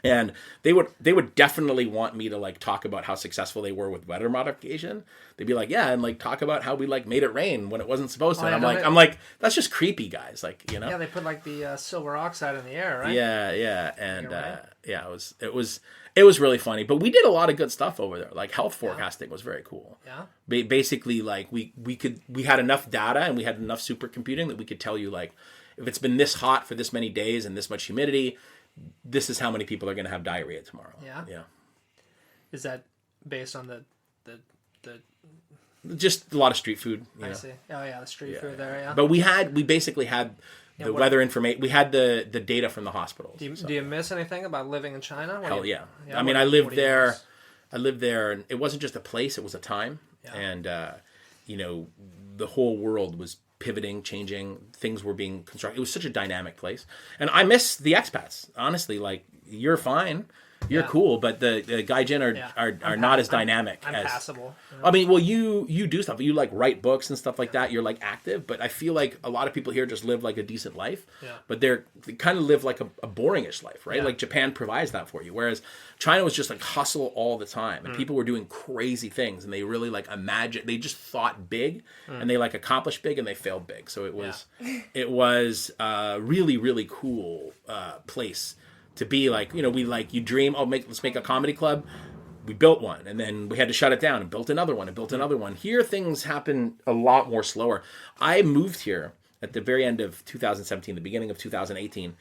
And they would definitely want me to like talk about how successful they were with weather modification. They'd be like, yeah, and like talk about how we like made it rain when it wasn't supposed to. And I'm like, that's just creepy, guys. Like, Yeah, they put like the silver oxide in the air, right? Yeah, and it was really funny. But we did a lot of good stuff over there. Like health forecasting was very cool. Yeah. Basically, like we had enough data and we had enough supercomputing that we could tell you like if it's been this hot for this many days and this much humidity, this is how many people are going to have diarrhea tomorrow. Yeah. Is that based on the just a lot of street food? I see. Oh yeah, the street food there. Yeah. But we basically had the weather information. We had the data from the hospitals. Do you miss anything about living in China? Hell yeah. I mean, I lived there, and it wasn't just a place; it was a time. Yeah. And the whole world was pivoting, changing, things were being constructed. It was such a dynamic place. And I miss the expats. Honestly, like, you're fine. You're cool, but the Gaijin are not as dynamic. I'm passable. I mean, well, you do stuff. You like write books and stuff like that. You're like active, but I feel like a lot of people here just live like a decent life. Yeah. But they kind of live like a boringish life, right? Yeah. Like Japan provides that for you, whereas China was just like hustle all the time, and people were doing crazy things, and they really like imagined. They just thought big, and they like accomplished big, and they failed big. So it was a really, really cool place to be. Like, you dream, let's make a comedy club. We built one, and then we had to shut it down and built another one and built another one. Here, things happen a lot more slower. I moved here at the very end of 2017, the beginning of 2018,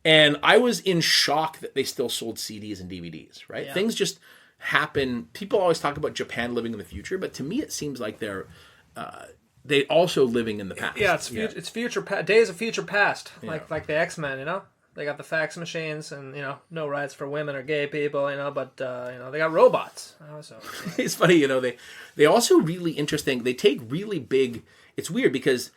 and I was in shock that they still sold CDs and DVDs, right? Yeah. Things just happen. People always talk about Japan living in the future, but to me, it seems like they also living in the past. Yeah, it's future days of future past, like the X-Men, They got the fax machines and, no rights for women or gay people, but, they got robots. So, it's funny, they also really interesting. They take really big, it's weird because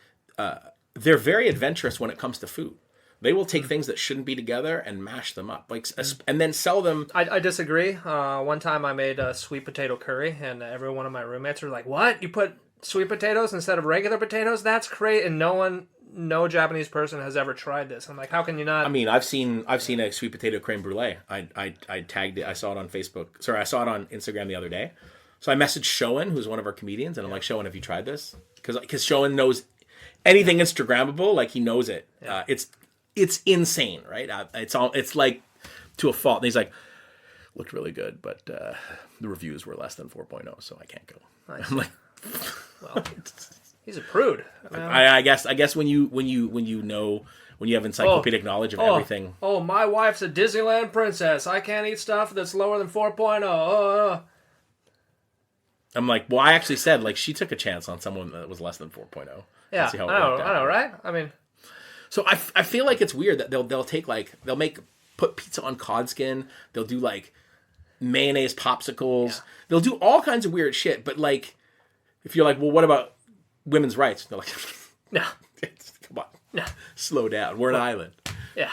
they're very adventurous when it comes to food. They will take things that shouldn't be together and mash them up, and then sell them. I disagree. One time I made a sweet potato curry, and every one of my roommates were like, "What? You put sweet potatoes instead of regular potatoes. That's great, and no Japanese person has ever tried this. I'm like, how can you not? I mean, I've seen a sweet potato creme brulee. I tagged it. I saw it on Facebook. Sorry, I saw it on Instagram the other day. So I messaged Shoen, who's one of our comedians, and I'm like, Shoen, have you tried this? Because Shoen knows anything Instagrammable, like he knows it. Yeah. It's insane, right? It's like to a fault. And he's like, looked really good, but the reviews were less than 4.0, so I can't go. Nice. I'm like, well, he's a prude. I guess when you know, when you have encyclopedic knowledge of everything. Oh, my wife's a Disneyland princess. I can't eat stuff that's lower than 4.0. I'm like, well, I actually said, like, she took a chance on someone that was less than 4.0. Yeah, see how it I worked out. know, right? I mean, so I feel like it's weird that they'll take like put pizza on cod skin. They'll do like mayonnaise popsicles. Yeah. They'll do all kinds of weird shit. But like, if you're like, well, what about women's rights? They're like, no, come on, no, slow down. We're an island. Yeah,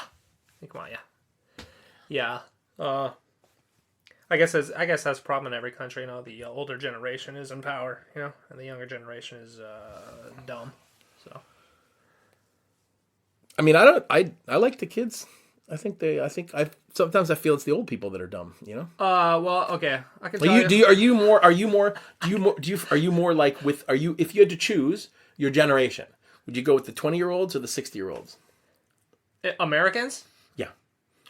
come on, yeah. I guess that's a problem in every country. You know, the older generation is in power, you know, and the younger generation is dumb. So, I mean, I like the kids. Sometimes I feel it's the old people that are dumb. You know. Well, okay, I can tell you. Are you more like if you had to choose your generation, would you go with the 20-year-olds or the 60-year-olds? Americans? Yeah.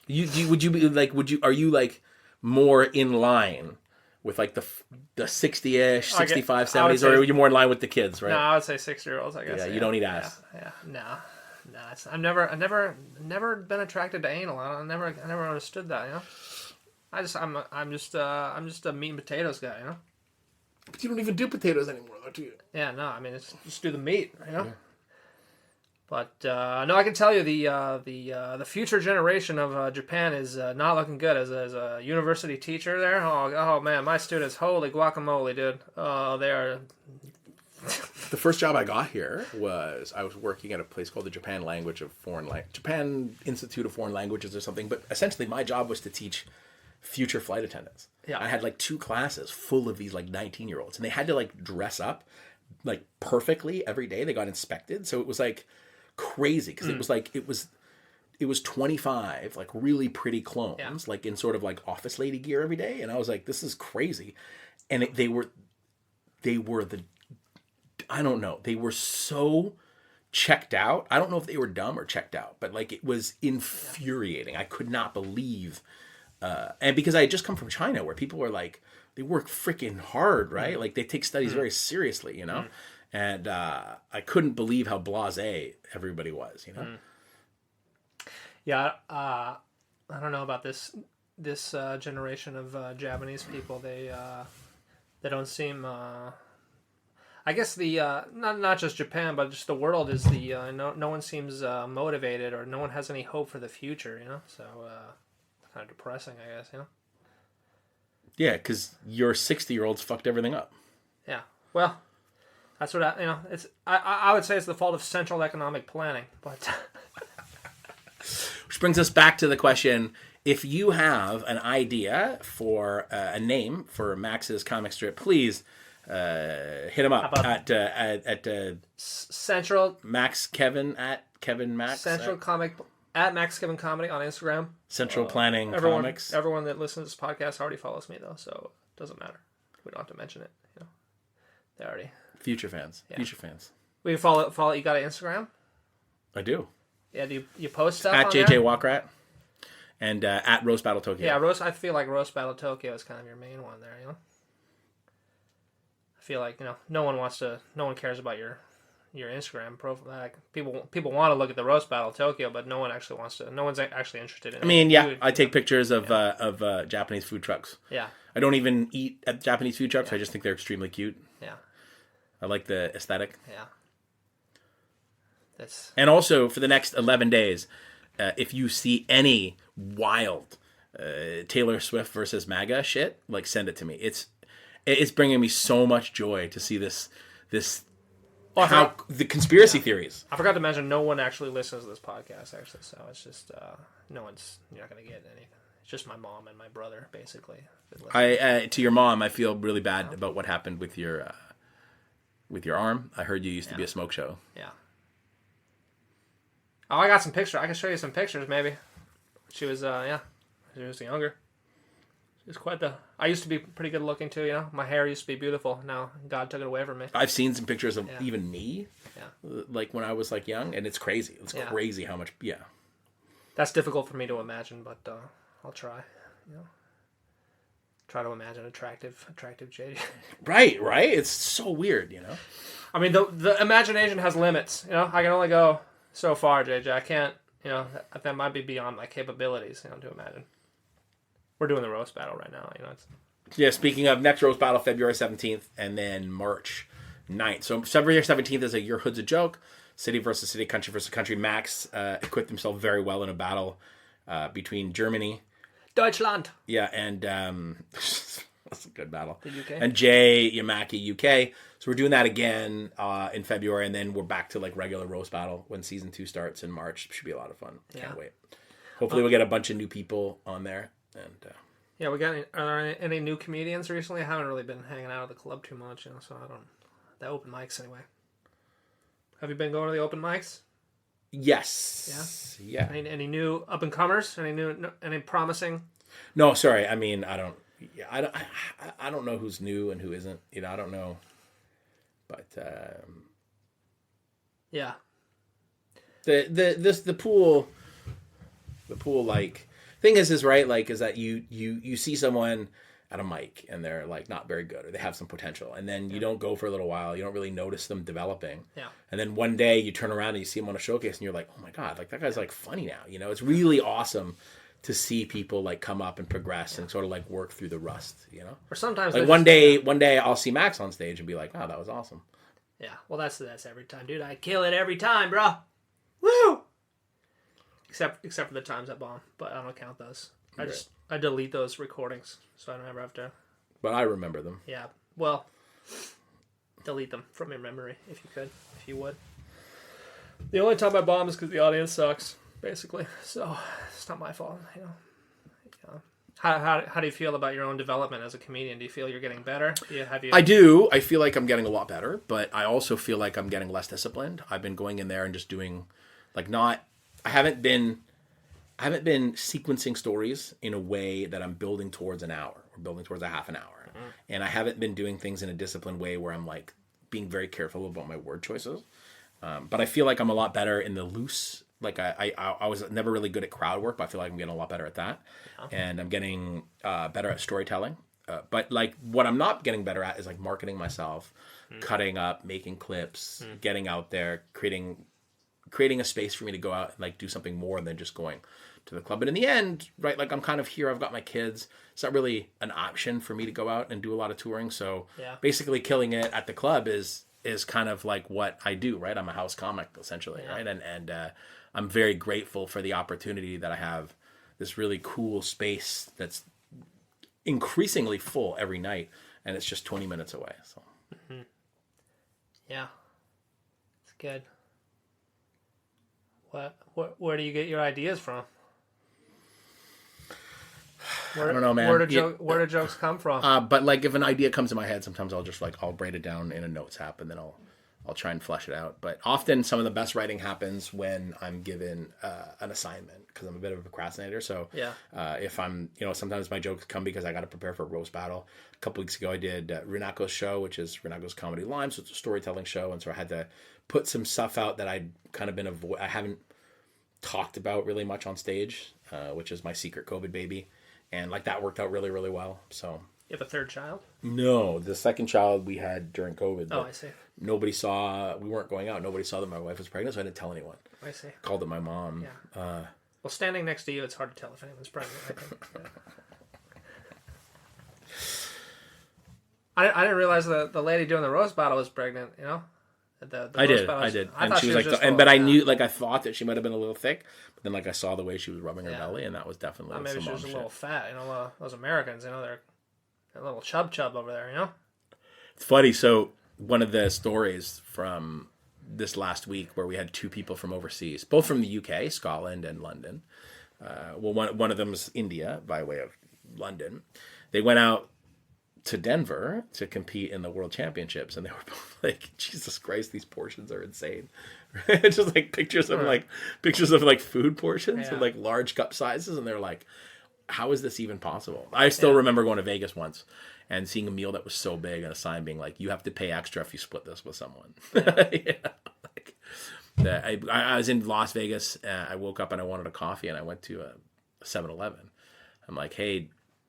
Are you like more in line with like the 60-ish, 65, 70s, or are you more in line with the kids, right? No, I would say 60-year-olds, I guess. Yeah, you don't need ass. Yeah. No. I've never been attracted to anal. I never understood that, you know? I'm just a meat and potatoes guy, you know? But you don't even do potatoes anymore, though, do you? Yeah, no, I mean, it's just do the meat, you know? Yeah. But no, I can tell you the future generation of Japan is not looking good. As a university teacher there, oh man, my students, holy guacamole, dude. Oh, they are. The first job I got here was I was working at a place called the Japan Institute of Foreign Languages or something. But essentially, my job was to teach future flight attendants. Yeah, I had like 2 classes full of these like 19-year-olds, and they had to like dress up like perfectly every day. They got inspected, so it was like crazy because it was like it was 25 like really pretty clones like in sort of like office lady gear every day, and I was like, this is crazy. And they were the I don't know, they were so checked out. I don't know if they were dumb or checked out, but like it was infuriating. I could not believe and because I had just come from China where people were like, they work freaking hard, right? Like they take studies very seriously, you know. And I couldn't believe how blasé everybody was, you know. Yeah, I don't know about this generation of Japanese people. They don't seem. I guess the not just Japan, but just the world is no one seems motivated, or no one has any hope for the future. You know, so kind of depressing, I guess. You know. Yeah, because your 60-year-olds fucked everything up. Yeah. Well. That's what it's. I would say it's the fault of central economic planning, but. Which brings us back to the question: if you have an idea for a name for Max's comic strip, please hit him up at Central Max Kevin at Kevin Max Central Comic at Max Kevin Comedy on Instagram. Central Planning Comics. Everyone that listens to this podcast already follows me though, so it doesn't matter. We don't have to mention it. You know, they already. Future fans. Yeah. Future fans. We follow. You got an Instagram? I do. Yeah. Do you post stuff at on JJ there? Wakrat and at Roast Battle Tokyo? Yeah, I feel like Roast Battle Tokyo is kind of your main one there. You know. I feel like no one cares about your Instagram profile. Like, people want to look at the Roast Battle Tokyo, but no one actually wants to. No one's actually interested in it. I mean, I take pictures of Japanese food trucks. Yeah. I don't even eat at Japanese food trucks. I just think they're extremely cute. Yeah. I like the aesthetic. Yeah. And also, for the next 11 days, if you see any wild Taylor Swift versus MAGA shit, like, send it to me. It's bringing me so much joy to see the conspiracy theories. I forgot to mention, no one actually listens to this podcast, actually, so it's just you're not going to get anything. It's just my mom and my brother, basically. To your mom, I feel really bad about what happened with your with your arm. I heard you used to be a smoke show. Yeah. Oh, I got some pictures. I can show you some pictures, maybe. She was, she was younger. She was quite the... I used to be pretty good looking, too, you know? My hair used to be beautiful. Now, God took it away from me. I've seen some pictures of even me, Yeah. like when I was like young, and it's crazy. It's crazy how much, That's difficult for me to imagine, but I'll try, you know? Try to imagine attractive JJ. Right? It's so weird, you know? I mean, the imagination has limits, you know? I can only go so far, JJ. I can't, you know, that might be beyond my capabilities, you know, to imagine. We're doing the roast battle right now, you know. Yeah, speaking of, next roast battle, February 17th, and then March 9th. So February 17th is Your Hood's a Joke, city versus city, country versus country. Max equipped himself very well in a battle between Germany. Deutschland. Yeah, and that's a good battle. The UK. And Jay Yamaki, UK. So we're doing that again in February, and then we're back to like regular roast battle when season 2 starts in March. Should be a lot of fun. Can't wait. Hopefully we'll get a bunch of new people on there. And yeah, are there any new comedians recently? I haven't really been hanging out at the club too much, you know, so I don't... The open mics, anyway. Have you been going to the open mics? Yes. Yeah. Any new up-and-comers? Any promising? No, sorry. I mean, I don't know who's new and who isn't. You know, I don't know. But yeah. The pool like thing is right, like, is that you see someone at a mic and they're like not very good, or they have some potential, and then you don't go for a little while, you don't really notice them developing, and then one day you turn around and you see them on a showcase and you're like, oh my god, like that guy's like funny now, you know. It's really awesome to see people like come up and progress and sort of like work through the rust, you know. Or sometimes like one day I'll see Max on stage and be like, oh, that was awesome. Yeah, well, that's every time, dude. I kill it every time, bro. Woo! Except for the times I bomb, but I don't count those. I delete those recordings, so I don't ever have to. But I remember them. Yeah, well, delete them from your memory if you would. The only time I bomb is because the audience sucks, basically. So it's not my fault, you know. How do you feel about your own development as a comedian? Do you feel you're getting better? I do. I feel like I'm getting a lot better, but I also feel like I'm getting less disciplined. I've been going in there and just doing, like, I haven't been sequencing stories in a way that I'm building towards an hour or building towards a half an hour. Mm-hmm. And I haven't been doing things in a disciplined way where I'm like being very careful about my word choices. But I feel like I'm a lot better in the loose. Like I was never really good at crowd work, but I feel like I'm getting a lot better at that. Yeah. And I'm getting better at storytelling. But like what I'm not getting better at is like marketing myself, cutting up, making clips, getting out there, creating a space for me to go out and like do something more than just going to the club. But in the end, right, like I'm kind of here, I've got my kids. It's not really an option for me to go out and do a lot of touring. So basically killing it at the club is kind of like what I do, right? I'm a house comic essentially, right? And I'm very grateful for the opportunity that I have this really cool space that's increasingly full every night, and it's just 20 minutes away. So yeah, it's good. Where do you get your ideas from? I don't know, man. Where do jokes come from? But like if an idea comes in my head, sometimes I'll just like I'll write it down in a notes app and then I'll try and flesh it out. But often some of the best writing happens when I'm given an assignment, because I'm a bit of a procrastinator. So if I'm, sometimes my jokes come because I got to prepare for a roast battle. A couple weeks ago, I did Renako's show, which is Renako's Comedy Lime. So it's a storytelling show. And so I had to put some stuff out that I'd kind of been I haven't talked about really much on stage, which is my secret COVID baby. And like that worked out really, really well. So you have a third child? No, the second child we had during COVID. Oh, I see. Nobody saw, we weren't going out. Nobody saw that my wife was pregnant, so I didn't tell anyone. I see. Called it my mom. Yeah. Well, standing next to you, it's hard to tell if anyone's pregnant, I think. Yeah. I didn't realize the lady doing the roast battle was pregnant, I did. And she was like, but I knew, like, I thought that she might have been a little thick, but then, like, I saw the way she was rubbing her belly, and that was definitely maybe she was a little fat. Those Americans, they're a little chub over there, It's funny. So one of the stories from this last week where we had two people from overseas, both from the UK, Scotland, and London. One of them is India by way of London. They went out to Denver to compete in the World Championships, and they were both like, Jesus Christ, these portions are insane. Just like pictures of like food portions and like large cup sizes, and they're like, how is this even possible? I still remember going to Vegas once and seeing a meal that was so big and a sign being like, you have to pay extra if you split this with someone. I was in Las Vegas. I woke up and I wanted a coffee, and I went to a 7-Eleven. I'm like, hey,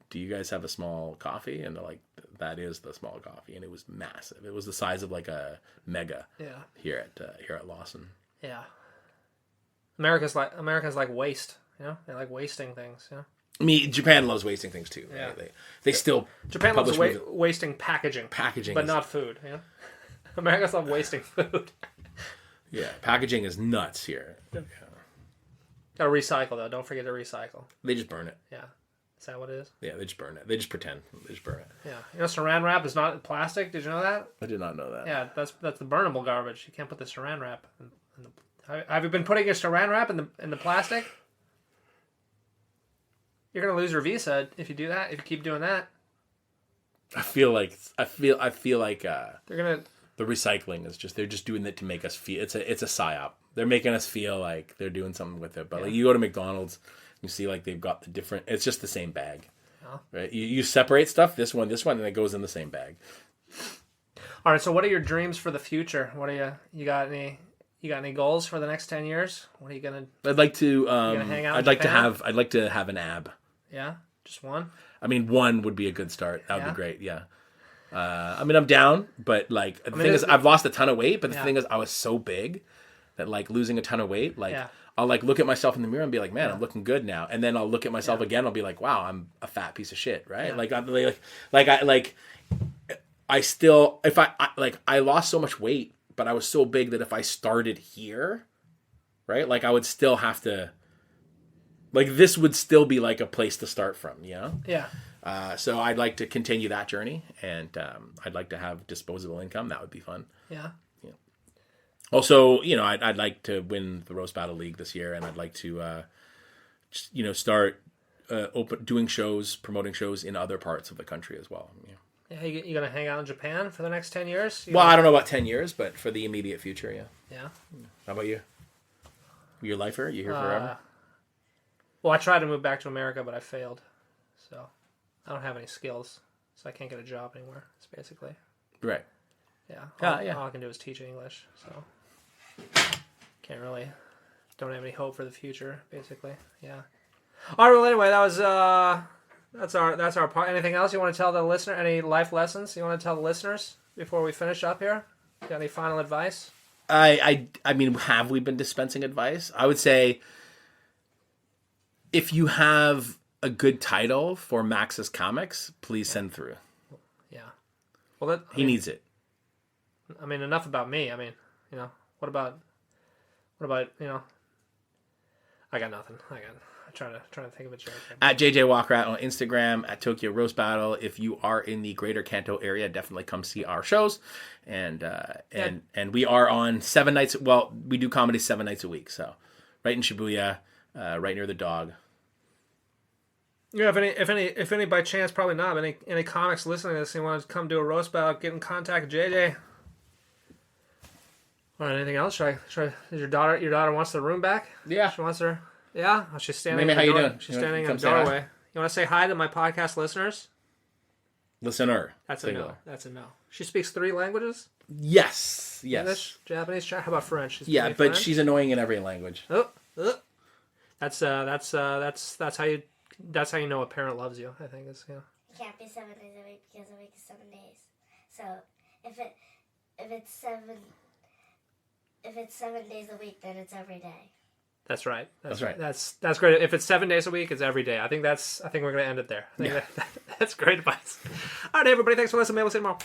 do you guys have a small coffee? And they're like, that is the small coffee. And it was massive. It was the size of like a mega here at Lawson. Yeah. America's like waste, you know? They like wasting things, you know? I mean, Japan loves wasting things too. Right? Yeah. They still Japan loves wasting packaging. But not food, you know? Americans love wasting food. Yeah, packaging is nuts here. Yeah. Gotta recycle, though. Don't forget to recycle. They just burn it. Yeah. Is that what it is? Yeah, they just burn it. They just pretend. They just burn it. Yeah. You know, saran wrap is not plastic. Did you know that? I did not know that. Yeah, that's the burnable garbage. You can't put the saran wrap in the... Have you been putting your saran wrap in the plastic? You're gonna lose your visa if you do that. If you keep doing that. I feel like they're gonna... The recycling is just, they're just doing it to make us feel, it's a psyop. They're making us feel like they're doing something with it. But like you go to McDonald's, you see like they've got the different, it's just the same bag. Oh. Right? You separate stuff, this one, and it goes in the same bag. All right, so what are your dreams for the future? What are you got any goals for the next 10 years? What are you gonna... I'd like to hang out I'd like to have an ab. Yeah? Just one? I mean, one would be a good start. That would be great, yeah. I mean, I'm down, but like the thing is, I've lost a ton of weight. But the thing is, I was so big that like losing a ton of weight, like I'll like look at myself in the mirror and be like, man, I'm looking good now. And then I'll look at myself again. I'll be like, wow, I'm a fat piece of shit, right? I lost so much weight, but I was so big that if I started here, right, like I would still have to, like this would still be like a place to start from, you know? Yeah. So I'd like to continue that journey, and I'd like to have disposable income. That would be fun. Yeah. Yeah. Also, you know, I'd like to win the Roast Battle League this year, and I'd like to, start promoting shows in other parts of the country as well. Yeah. You gonna hang out in Japan for the next 10 years? I don't know about 10 years, but for the immediate future, yeah. Yeah. How about you? You're a lifer? You here forever? Well, I tried to move back to America, but I failed. So I don't have any skills, so I can't get a job anywhere. It's basically right. Yeah. All I can do is teach English, so don't have any hope for the future. Basically, yeah. All right. Well, anyway, that was that's our part. Anything else you want to tell the listener? Any life lessons you want to tell the listeners before we finish up here? Got any final advice? I mean, have we been dispensing advice? I would say if you have a good title for Max's comics, please send through. Yeah. Well, he needs it. I mean, enough about me. I mean, you know, what about, you know, I got nothing. I'm trying to think of a joke. At JJ Wakrat on Instagram, at Tokyo Roast Battle. If you are in the greater Kanto area, definitely come see our shows. And we are on 7 nights. Well, we do comedy 7 nights a week. So right in Shibuya, right near the dog. Yeah, if any by chance, probably not. But any comics listening to this and want to come do a roast battle, get in contact with JJ. All right, anything else? Should I? Is your daughter wants the room back? Yeah, she wants her. Yeah, oh, she's standing. Maybe how you doing? She's standing in the doorway. You want to say hi to my podcast listeners? Listener. That's a no. That's a no. She speaks 3 languages. Yes. English, Japanese. How about French? Yeah, but French? She's annoying in every language. That's how you. That's how you know a parent loves you. I think is It can't be 7 days a week because a week is 7 days. So if it's 7 days a week, then it's every day. That's right. That's right. That's great. If it's 7 days a week, it's every day. I think we're gonna end it there. That's great advice. All right, everybody. Thanks for listening. Maybe we'll see you tomorrow.